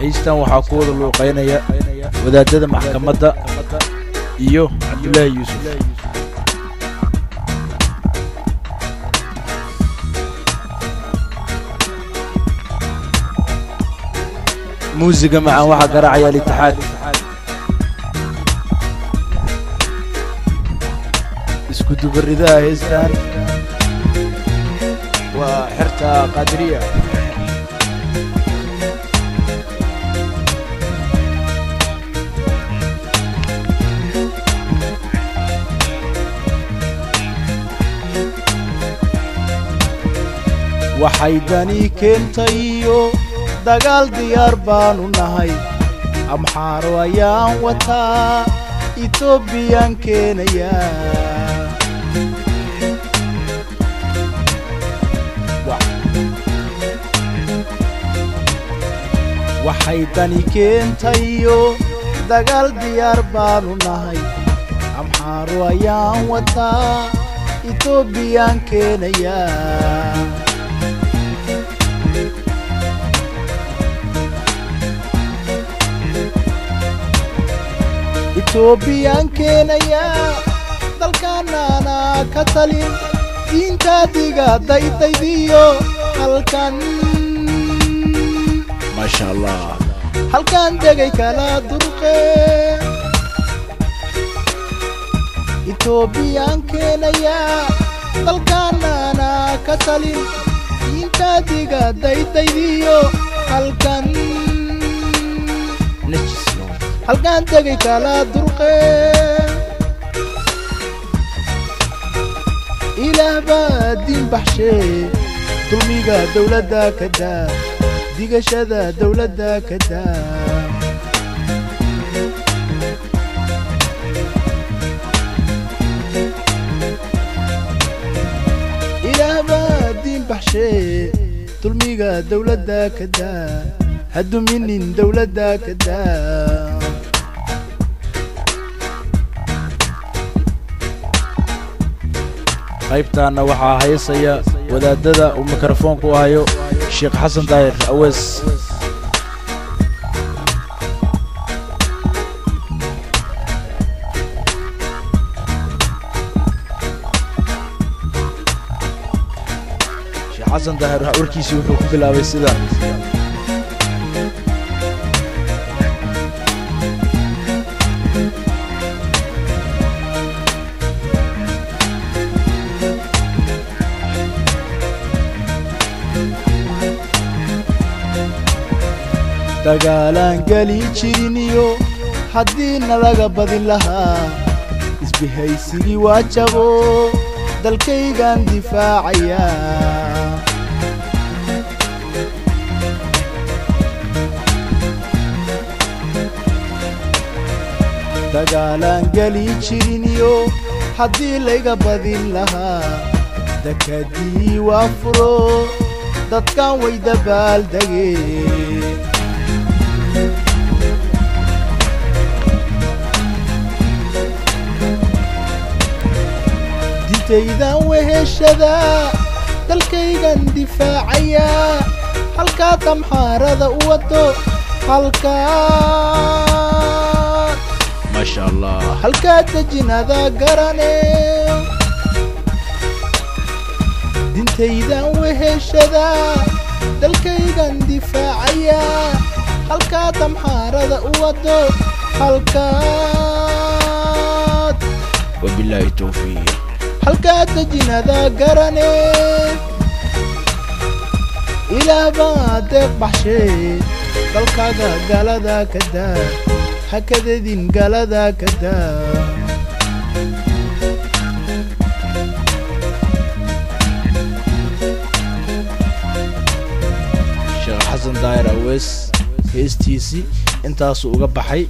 heystan waxaa ku wada luuqeynaya wadaadada maxkamadda iyo Cabdullaahi Yuusuf موسيقى مع واحد قراعي الاتحاد اسكتوا بالرداء هيستان وحرتها قادرية وحيداني كنتيو دقال ديار بانو نهاي أمحار ويان وطا إثيوبيان كينيا وحيداني كنتيو دقال ديار بانو نهاي أمحار ويان وطا إثيوبيان كينيا إثيوبيان كينيا دلكانا أنا كتلين دينتا ديغا دايديو هالكان ما شاء الله هالكان دقاي كلا درقي إثيوبيان كينيا دلكانا أنا كتلين دينتا ديغا دايديو هالكان halkan tagay kala durqeen ilaah baa diin baxshay dulmiga dawladda ka daa digashada dawladda ka daa ilaah baa diin baxshay dulmiga dawladda ka daa haddu minin dawladda ka daa qaybtaana waxaa haysaya wadaadada uu mikrofoonku hayo Sheekh Xasan Daahir Awees Sheekh Xasan Daahir warkiisa wuxuu ku bilaabay sida dagaalan gali jiriniyo haddiina laga badin lahaa isbahaysigii waa jabo dalkaygan difaacaya dagaalan gali jiriniyo haddii laga badin lahaa dakadii waa furo dadkan way dabaaldegeen ديتيدان وهشدا دلكيغان دفاعيا halka tamxaarada u wado halka ما شاء الله halka dajinada garane ديتيدان وهشدا دلكيغان دفاعيا halka tamxaarada u wado halka وبالله التوفيق halka dajinada garane ila baad baxshay dalkaaga galada ka daa hakadadin galada ka daa Sheekh Xasan Daahir Awees heestiisi intaas uga baxay